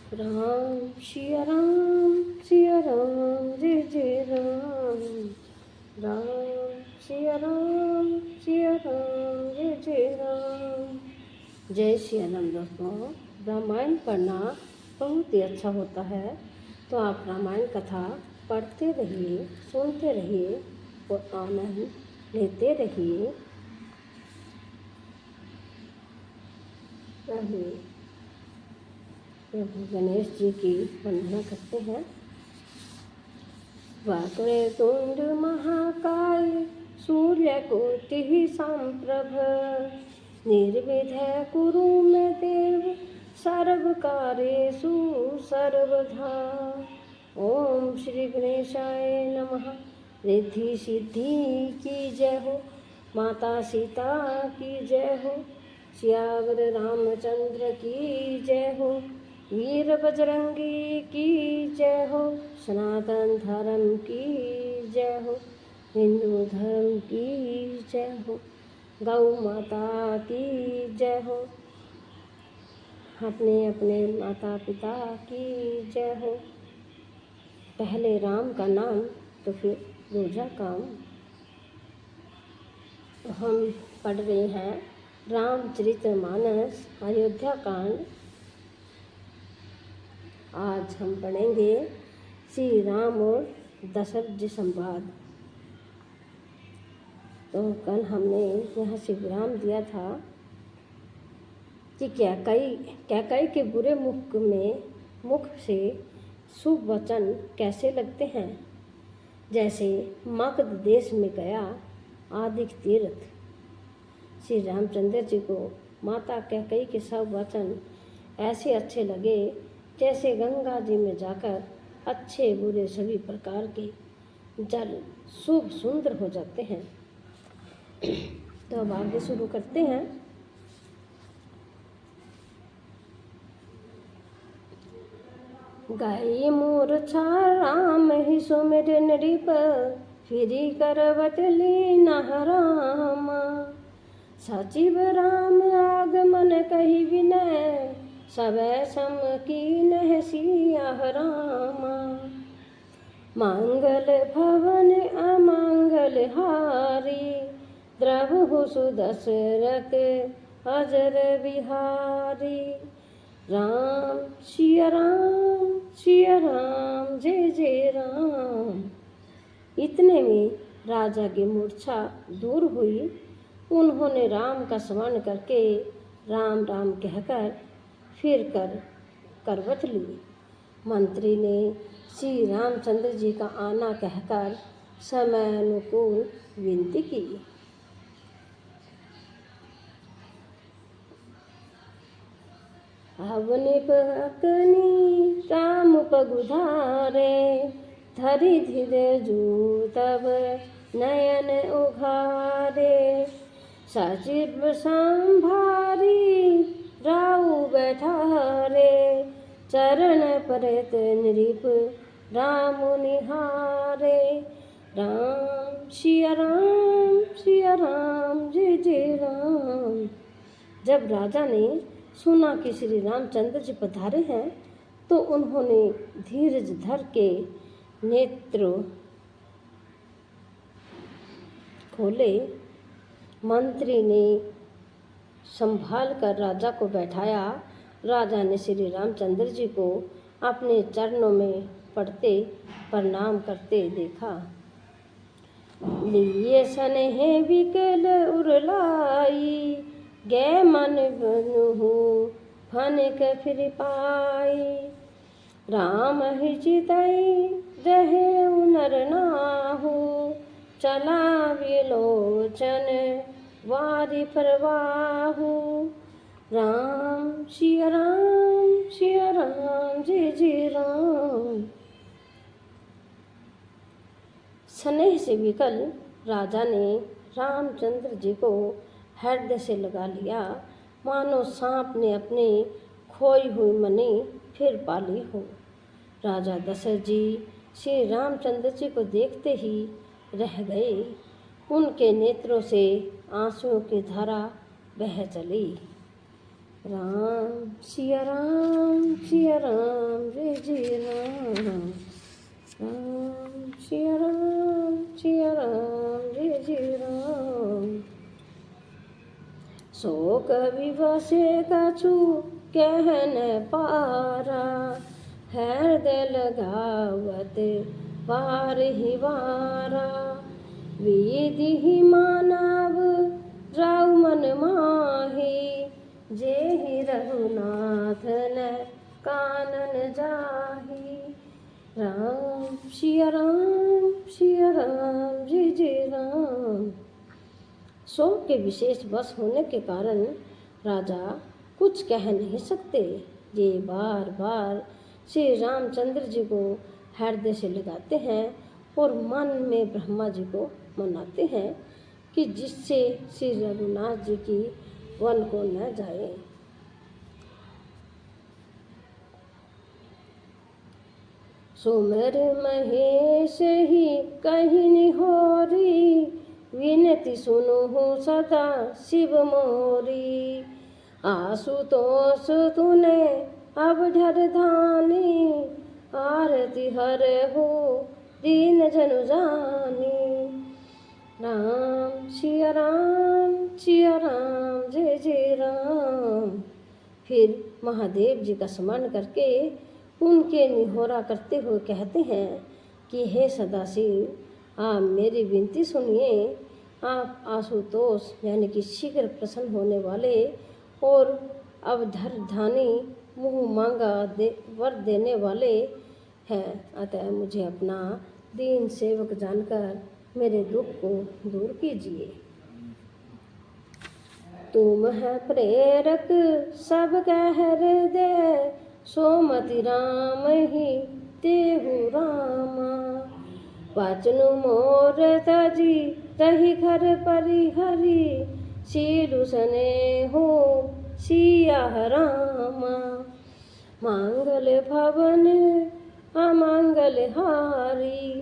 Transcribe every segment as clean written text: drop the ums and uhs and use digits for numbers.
राम सिया राम सिया राम जय जय राम। राम सिया राम सिया राम जय जय राम। जय सिया राम दोस्तों। रामायण पढ़ना बहुत ही अच्छा होता है, तो आप रामायण कथा पढ़ते रहिए, सुनते रहिए और आनंद लेते रहिए। प्रभु गणेश जी की वंदना करते हैं। वक्रतुंड महाकाय सूर्यकोटि समप्रभ निर्विघ्नं कुरु मे देव सर्वकार्येषु सर्वदा। ओम श्री गणेशाय नमः। रिद्धि सिद्धि की जय हो, माता सीता की जय हो, सियावर रामचंद्र की जय हो, वीर बजरंगी की जय हो, सनातन धर्म की जय हो, हिंदू धर्म की जय हो, गौ माता की जय हो, अपने अपने माता पिता की जय हो। पहले राम का नाम तो फिर दूजा काम। हम पढ़ रहे हैं रामचरितमानस अयोध्या कांड। आज हम पढ़ेंगे श्री राम और दशरथ जी संवाद। तो कल हमने यहाँ से विराम दिया था कि कैकई के बुरे मुख से शुभ वचन कैसे लगते हैं। जैसे मगध देश में गया आदिक तीर्थ। श्री रामचंद्र जी को माता कैकई के सब वचन ऐसे अच्छे लगे जैसे गंगा जी में जाकर अच्छे बुरे सभी प्रकार के जल शुभ सुंदर हो जाते हैं। तो अब आगे शुरू करते हैं। गाई मूर्छा राम ही सुमिर नृप फिरी करवट लीना राम। सचिव राम आगमन कही विनय सबे सम कीन्ह सिया रामा। मंगल भवन अमंगल हारी द्रवहु सुदशरथ अजर बिहारी। राम सिया राम जय जय राम। इतने में राजा की मूर्छा दूर हुई। उन्होंने राम का स्मरण करके राम राम कहकर फिर कर करवट ली। मंत्री ने श्री रामचंद्र जी का आना कहकर समय अनुकूल विनती की। अवनि पकनी राम पगुधारे धरि धीर जू तब नयन उघारे। सचिव संभारी राउ बैठारे चरण परत नृप राम निहारे। राम सिया राम जय जय राम। जब राजा ने सुना कि श्री रामचंद्र जी पधारे हैं तो उन्होंने धीरज धर के नेत्र खोले। मंत्री ने संभाल कर राजा को बैठाया। राजा ने श्री रामचंद्र जी को अपने चरणों में पड़ते प्रणाम करते देखा। लिए स्नेह विकल उरलाई गे मन बनु फनिक फिर पाई। राम ही चितई रहे नर नाहु चला विलोचन वारि प्रवाहु। राम सिया राम जय जय राम। स्नेह से विकल राजा ने रामचंद्र जी को हृदय से लगा लिया, मानो सांप ने अपनी खोई हुई मणि फिर पाली हो। राजा दशरथ जी श्री रामचंद्र जी को देखते ही रह गए। उनके नेत्रों से आंसुओं की धारा बह चली। राम सिया राम कभी बसे कछु कह न पारा, हृदय लगावत पार ही वारा। विधि ही मानव राव मन माही, जेहि रघुनाथ न कानन जाही। राम सिया राम जय जय राम। शोक के विशेष वश होने के कारण राजा कुछ कह नहीं सकते। ये बार बार श्री रामचंद्र जी को हृदय से लगाते हैं और मन में ब्रह्मा जी को मनाते हैं कि जिससे श्री रघुनाथ जी की वन को न जाए। सुमर महेश ही कहीं निहोरी, विनती सुनो सदा शिव मोरी। आशुतोष तूने अब ढर धानी, आरती हर हो दीन जनु जानी। राम सिया राम जय जय राम। फिर महादेव जी का स्मरण करके उनके निहोरा करते हुए कहते हैं कि हे सदाशिव, आप मेरी विनती सुनिए। आप आशुतोष यानी कि शीघ्र प्रसन्न होने वाले और अवधरधानी मुँह मांगा वर देने वाले हैं, अतः मुझे अपना दीन सेवक जानकर मेरे दुख को दूर कीजिए। तुम है प्रेरक सब कह हृदय, सोमति राम ही तेहु रामा। वचनु मोर तजी तही घर परिहरी, शीलु सने हो सिया रामा। मांगल भवन अमंगल हारी,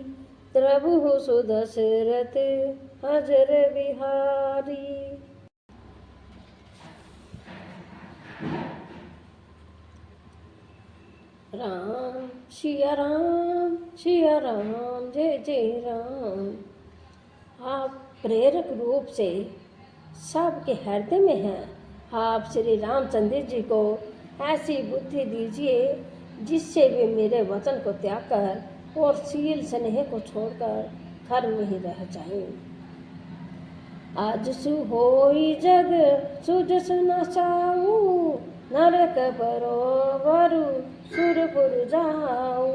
प्रभु सुदशरथ अजर बिहारी। राम सिया राम जय जय राम। आप प्रेरक रूप से सबके हृदय में हैं। आप श्री रामचंद्र जी को ऐसी बुद्धि दीजिए जिससे वे मेरे वचन को त्याग कर और शील स्नेह को छोड़कर घर में ही रह जाएं। आज सु होई जग सुजस न साऊ, नरक बरोबरु सुरपुर जाऊ।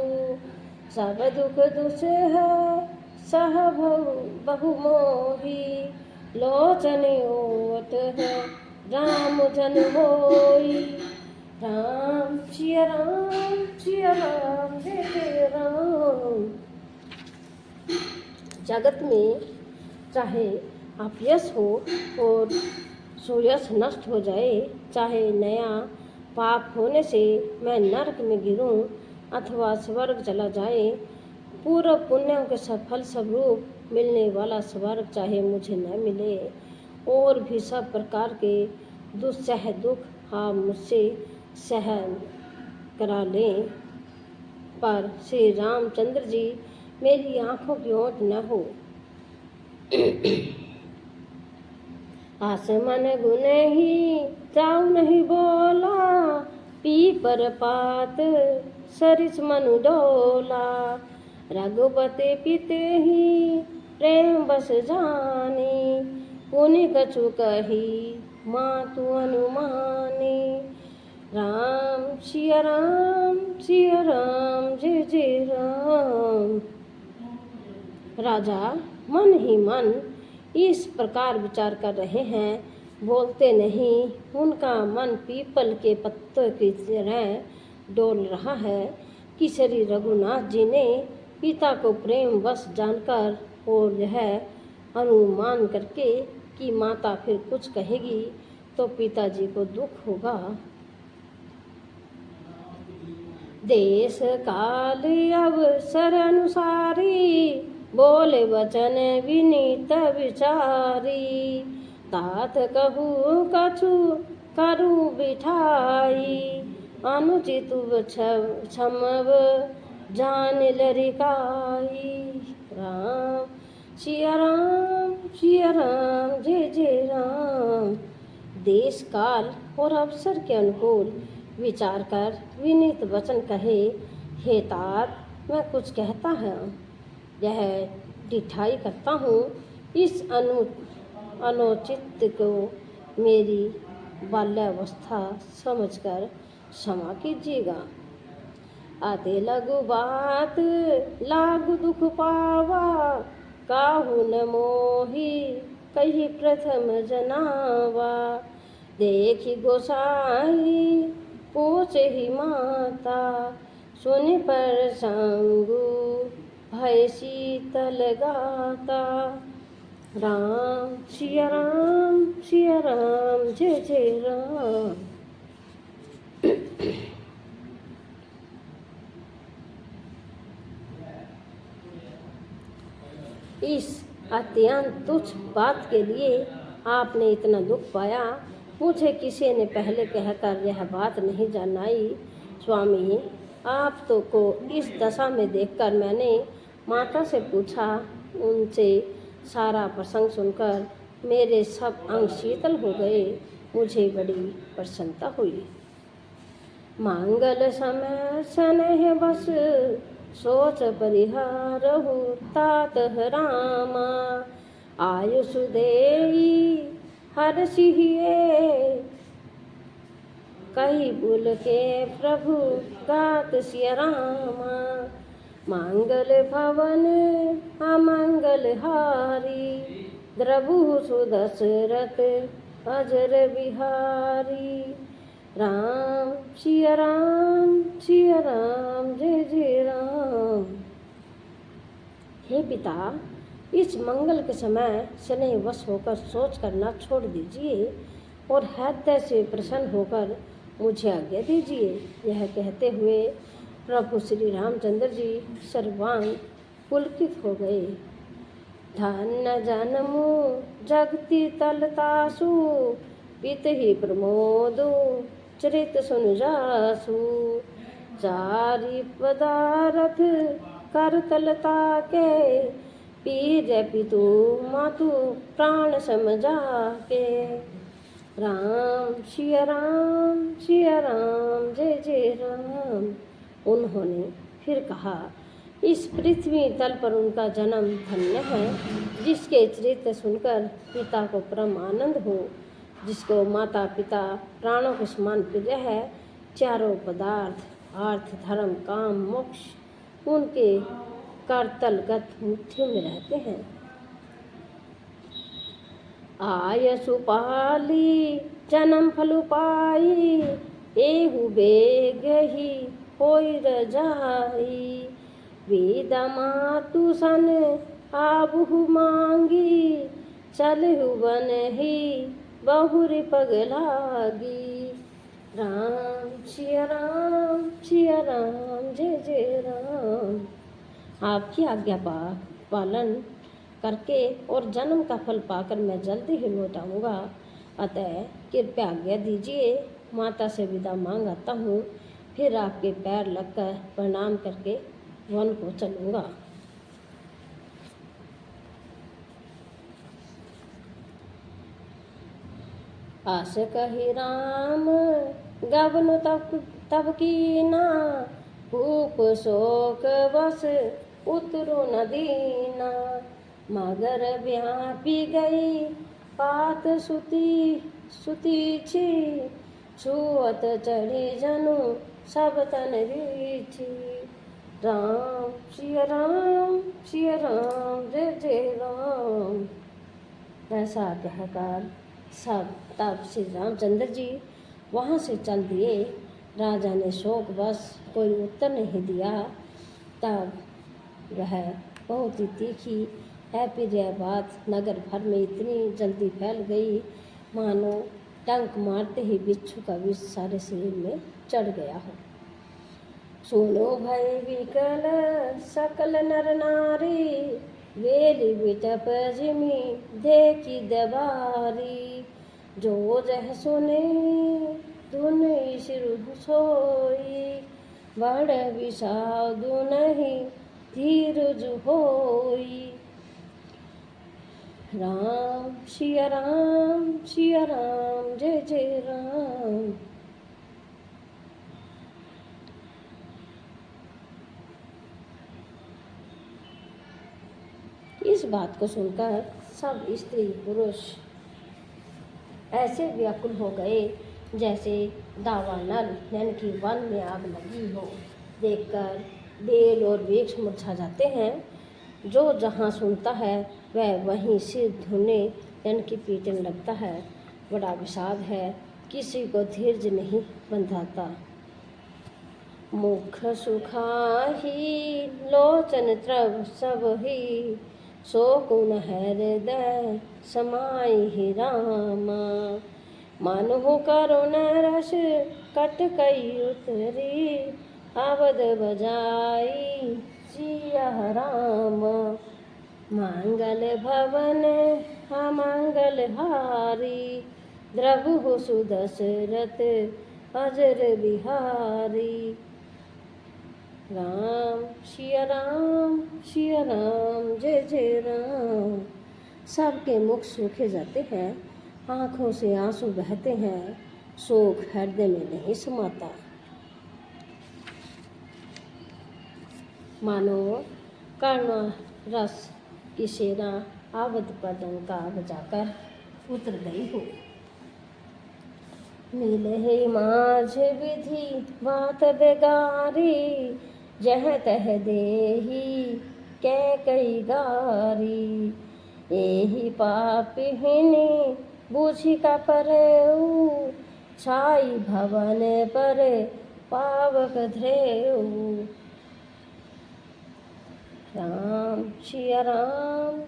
सब दुख दुसह सह बहु मोही, लोचन ओट है राम जन होई। राम सिया राम जय जय राम। जगत में चाहे अपयश हो और सुयश नष्ट हो जाए, चाहे नया पाप होने से मैं नरक में गिरूं अथवा स्वर्ग चला जाए, पूर्व पुण्यों के सफल स्वरूप मिलने वाला स्वर्ग चाहे मुझे न मिले, और भी सब प्रकार के दुस्सह दुख आप मुझसे सहन करा लें, पर श्री रामचंद्र जी मेरी आंखों की ओट न हो। आसमन गुण ही जाऊ नहीं बोला, पीपर पात सरिस मनु डोला। रघुपति पिते ही प्रेम बस जानी, पुनि कछु कही मातु अनुमानी। राम सिया राम जय जय राम। राजा मन ही मन इस प्रकार विचार कर रहे हैं, बोलते नहीं। उनका मन पीपल के पत्तों की तरह डोल रहा है कि श्री रघुनाथ जी ने पिता को प्रेम वश जानकर और यह अनुमान करके कि माता फिर कुछ कहेगी तो पिताजी को दुख होगा। देश काल अवसर अनुसारी, बोले वचन विनीत विचारी। तात कहू कछु करू बिठाई, अनुचित क्षमव जान लरिकाई। राम सिया राम जय जय राम। देश काल और अवसर के अनुकूल विचार कर विनीत वचन कहे, हे तात, मैं कुछ कहता है, यह डिठाई करता हूँ, इस अनुचित को मेरी बाल्यावस्था समझकर क्षमा कीजिएगा। आते लघु बात लागु दुख पावा, काहू न मोही कही प्रथम जनावा। देखी गोसाई पूछ ही माता, सुन पर संगु भय शीतल गाता। राम सिया राम सिया राम, जय जय राम। इस अत्यंत तुच्छ बात के लिए आपने इतना दुख पाया, मुझे किसी ने पहले कहकर यह बात नहीं जनाई। स्वामी, आप तो को इस दशा में देखकर मैंने माता से पूछा। उनसे सारा प्रसंग सुनकर मेरे सब अंग शीतल हो गए। मुझे बड़ी प्रसन्नता हुई। मंगल समय स्नेह बस सोच परिहारहु, तात रामा आयुष देई हर्षिए। कही बुल के प्रभु गात सिया रामा, मंगल भवन अमंगल हारी। द्रभु सुदशरथ अजर बिहारी। राम सिया राम सिया राम, जय जय राम। हे पिता, इस मंगल के समय स्नेह वश होकर सोच करना छोड़ दीजिए और हृदय से प्रसन्न होकर मुझे आज्ञा दीजिए। यह कहते हुए प्रभु श्री रामचंद्र जी सर्वांग पुलकित हो गए। धन्य जन्मु जगति तलतासु, पित ही प्रमोदु चरित सुन जासु। जारी पदारथ कर तलता के, पीर पितु मातु प्राण समझा के। राम सिया राम सिया राम, जय जय राम। उन्होंने फिर कहा, इस पृथ्वी तल पर उनका जन्म धन्य है, जिसके चरित्र सुनकर पिता को परम आनंद हो, जिसको माता पिता प्राणों के समान प्रिय है। चारों पदार्थ अर्थ धर्म काम मोक्ष उनके करतलगत मुट्ठी में रहते हैं। आय सुपाली जन्म फल पाई, एहु बेग ही होई रजाई। वेदा मातु सन आबहु मांगी, चलहु बन ही बहुरी पगलागी। राम सिया राम सिया राम, जय जय राम। आपकी आज्ञा पालन करके और जन्म का फल पाकर मैं जल्दी ही लौट आऊँगा, अतः कृपया आज्ञा दीजिए। माता से विदा मांग आता हूँ, फिर आपके पैर लगकर प्रणाम करके वन को चलूँगा। आस कही राम गबनु तब कीना, भूप शोक बस उतरु न दीना। मगर व्यापी गई पात सुती छी, छुअत चढ़ी जनु सब तन रीछी। राम सिया राम सिया राम, जय जय राम। ऐसा कहकर सब तब श्री रामचंद्र जी वहाँ से चल दिए। राजा ने शोक बस कोई उत्तर नहीं दिया। तब वह बहुत ही तीखी अप्रिय बात नगर भर में इतनी जल्दी फैल गई, मानो टंक मारते ही बिच्छू का विष सारे शरीर में चढ़ गया हो। सुनो भय विकल सकल नर नारी, वेली बिटप जिमी देखी दबारी। जो जह सुने धुन सिर सोई, बड़ विषादु नहीं धीरज होई। राम सिया राम जय जय राम। इस बात को सुनकर सब स्त्री पुरुष ऐसे व्याकुल हो गए जैसे दावानल यानी कि वन में आग लगी हो। देखकर बेल और वृक्ष मुरझा जाते हैं। जो जहाँ सुनता है वह वहीं सिर धुने यानी कि पीटने लगता है। बड़ा विषाद है, किसी को धैर्य नहीं बंधाता। मुख सुखाही लोचन त्रव सब ही, सो कुन हृदय समाई रामा। मानो करुण रस कट कई उतरी, अवध बजाई सिया राम। मंगल भवन अमंगल हारी, द्रवहु सुदशरथ अजर बिहारी। राम सिया राम जय जय राम। सबके मुख सूखे जाते हैं, आँखों से आंसू बहते हैं, शोक हृदय में नहीं समाता। मानो कर्ण रस की सेना अवध पर डंका बजाकर उतर गई हो। मिले माझ विधि बात बेगारी, जह तह देही कै कई गारी। एहि पापिहिनी बूझी का परेऊ, छाई भवन पर पावक ध्रेऊ। राम सिया राम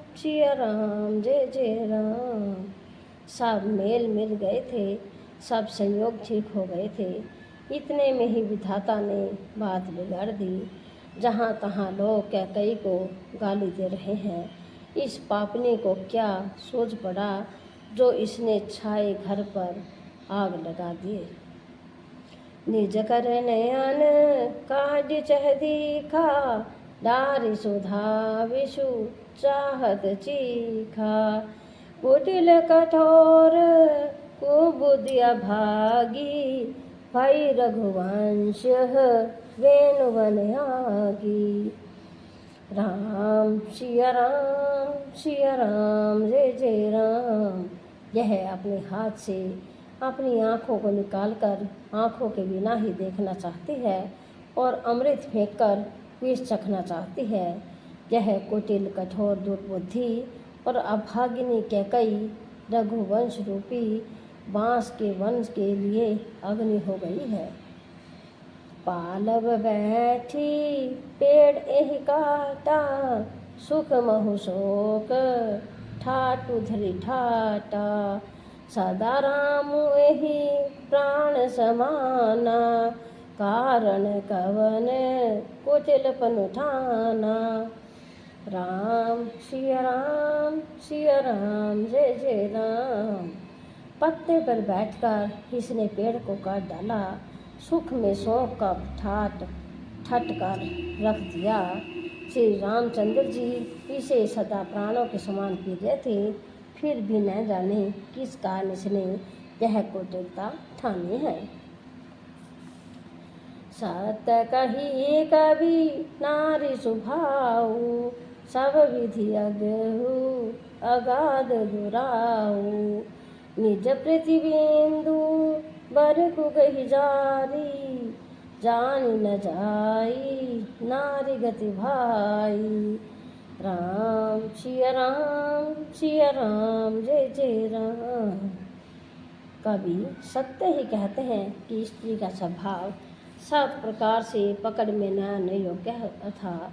जय जय राम। सब मेल मिल गए थे, सब संयोग ठीक हो गए थे। इतने में ही विधाता ने बात बिगाड़ दी। जहाँ तहाँ लोग कैकई को गाली दे रहे हैं। इस पापनी को क्या सोच पड़ा जो इसने छाए घर पर आग लगा दिए। निज कर नयन काज चह दीखा, डारी सुधा विषु चाहत चीखा। कुटिल कठोर कुबुद्धि अभागी, भई रघुवंश वेणुवन आगी। राम सिया राम जय जय राम। यह अपने हाथ से अपनी आँखों को निकालकर आँखों के बिना ही देखना चाहती है और अमृत फेंककर विष चखना चाहती है। यह कुटिल कठोर दुर्बुद्धि और अभागिनी कैकई रघुवंश रूपी बांस के वंश के लिए अग्नि हो गई है। पालव बैठी पेड़ एहि काटा, सुख महु शोक ठाटु धरि ठाटा। सदा राम एहि प्राण समाना, कारण कवन कुटिल पनु ठाना। राम सिया राम जय जय राम। पत्ते पर बैठकर इसने पेड़ को काट डाला, सुख में शोक का ठट कर रख दिया। श्री रामचंद्र जी इसे सदा प्राणों के समान प्रिय थे, फिर भी न जाने किस कारण इसने यह कुटिलता ठानी है। सत्य कही कवि नारी सुभाऊ, सब विधि अगहु अगाध दुराऊ। निज प्रतिबिंदु बरकु गहि जारी, जान न जाई नारी गति भाई। राम सिया राम जय जय राम। कवि सत्य ही कहते हैं कि स्त्री का स्वभाव सब प्रकार से पकड़ में न आने योग्य था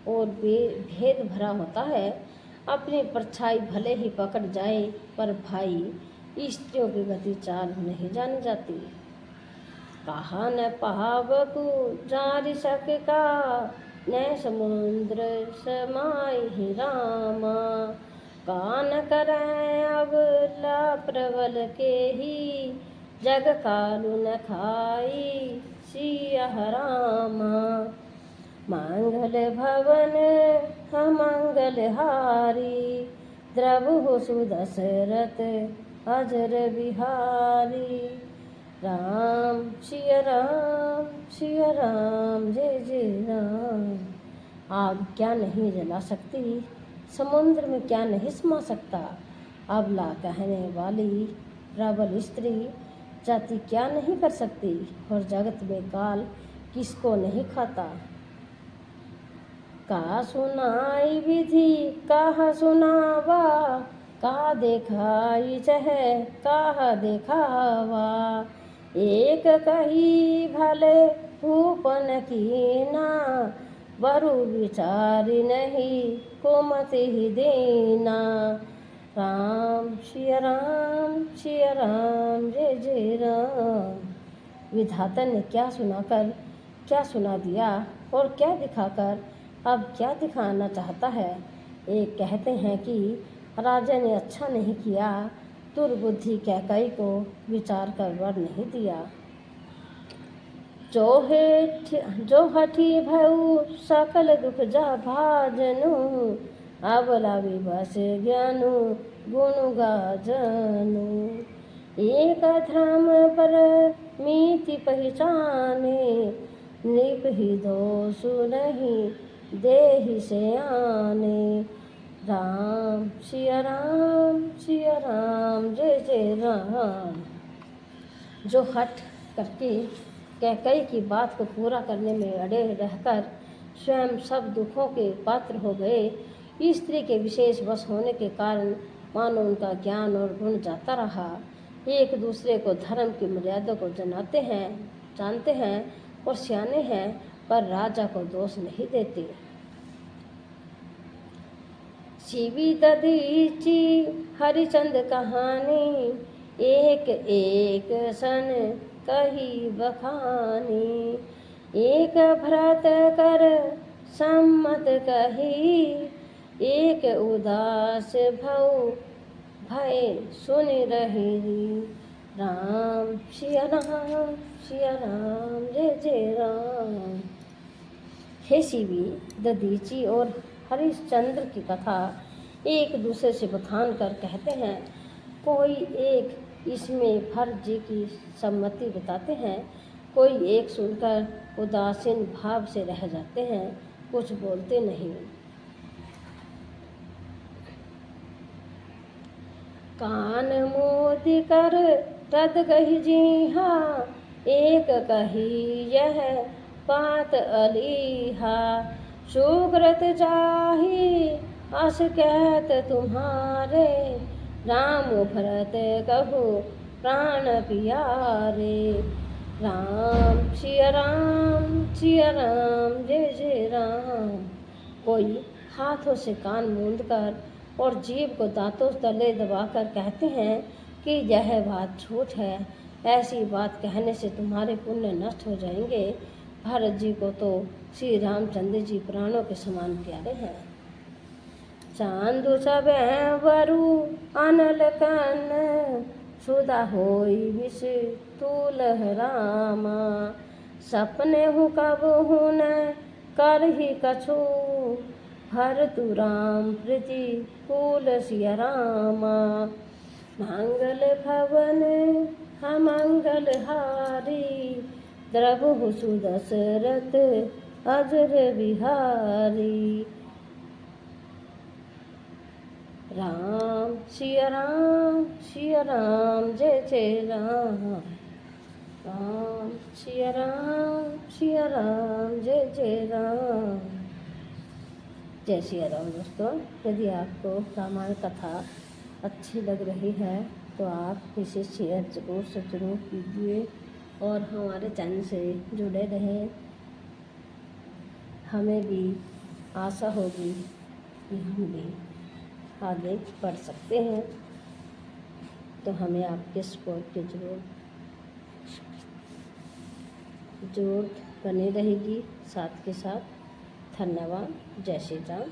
और भेद भरा होता है। अपनी परछाई भले ही पकड़ जाए, पर भाई स्त्रियों की गति चाल नहीं जानी जाती। कहा न पावकु जारी सका, न समुद्र समाई रामा। कान करैं अबला प्रबल के ही, जग कालु न खाई सिया रामा। मंगल भवन अमंगल हारी, द्रवहु सुदशरथ अजर बिहारी। राम सिया राम सिया राम, जय जय राम। आग क्या नहीं जला सकती, समुद्र में क्या नहीं समा सकता। अबला कहने वाली प्रबल स्त्री जाति क्या नहीं कर सकती, और जगत में काल किसको नहीं खाता। का सुनाई विधि कहा सुनावा, का देखाई चह कहा देखावा। एक कही भले भूपन कीना, बरु विचारी नहीं कुमति ही देना। राम सिया राम सिया राम, जय जय राम। विधाता ने क्या सुनाकर क्या सुना दिया, और क्या दिखाकर अब क्या दिखाना चाहता है। एक कहते हैं कि राजा ने अच्छा नहीं किया, दुर्बुद्धि कैकई को विचार कर वर नहीं दिया। जो हठी भऊ सकल दुख जा भाजनु, अबला विवश ज्ञानु गुण गाजनु। एक धर्म पर मीति पहचाने, नृप ही दोष नहीं देहि से आने। राम सिया राम, जय जय राम। जो हठ करके कैकई की बात को पूरा करने में अड़े रहकर स्वयं सब दुखों के पात्र हो गए। स्त्री के विशेष वश होने के कारण मानो उनका ज्ञान और गुण जाता रहा। एक दूसरे को धर्म की मर्यादा को जानते हैं और सियाने हैं, पर राजा को दोष नहीं देते। शिवी ददीची हरिचंद कहानी, एक एक सन कही बखानी। एक भ्रत कर सम्मत कही, एक उदास भव भय सुन रही। राम सिया राम, जय जय राम। हे शिवी, ददीची और हरिश्चंद्र की कथा एक दूसरे से बखान कर कहते हैं। कोई एक इसमें भरत जी की सम्मति बताते हैं, कोई एक सुनकर उदासीन भाव से रह जाते हैं, कुछ बोलते नहीं। कान मोदी कर तद कही जी हाँ, एक कही यह बात अलीहा। सुकृत जाहि अस कहत तुम्हारे, राम भरत कहु प्राण पियारे। राम सिया राम, जय जय राम। कोई हाथों से कान मूंदकर और जीभ को दांतों तले दबाकर कहते हैं कि यह बात झूठ है, ऐसी बात कहने से तुम्हारे पुण्य नष्ट हो जाएंगे। भरत जी को तो श्री रामचंद्र जी प्राणों के समान प्यारे हैं। चांदु सब वरु अनल कन, सुधा होई विष तूल रामा। सपने हूँ कब हूँ न कर ही कछु, भर तू राम प्रीति कुल सिया रामा। मंगल भवन हमंगल हारी, द्रवहु सुदशरथ अजर बिहारी। राम सिया राम, जय जय राम। राम सिया राम, जय जय राम। जय सिया राम। दोस्तों, यदि आपको रामायण कथा अच्छी लग रही है तो आप इसे शेयर जरूर कीजिए और हमारे चैनल से जुड़े रहें। हमें भी आशा होगी कि हम भी आगे बढ़ सकते हैं, तो हमें आपके सपोर्ट की जरूरत बनी रहेगी। साथ के साथ धन्यवाद। जय श्री राम।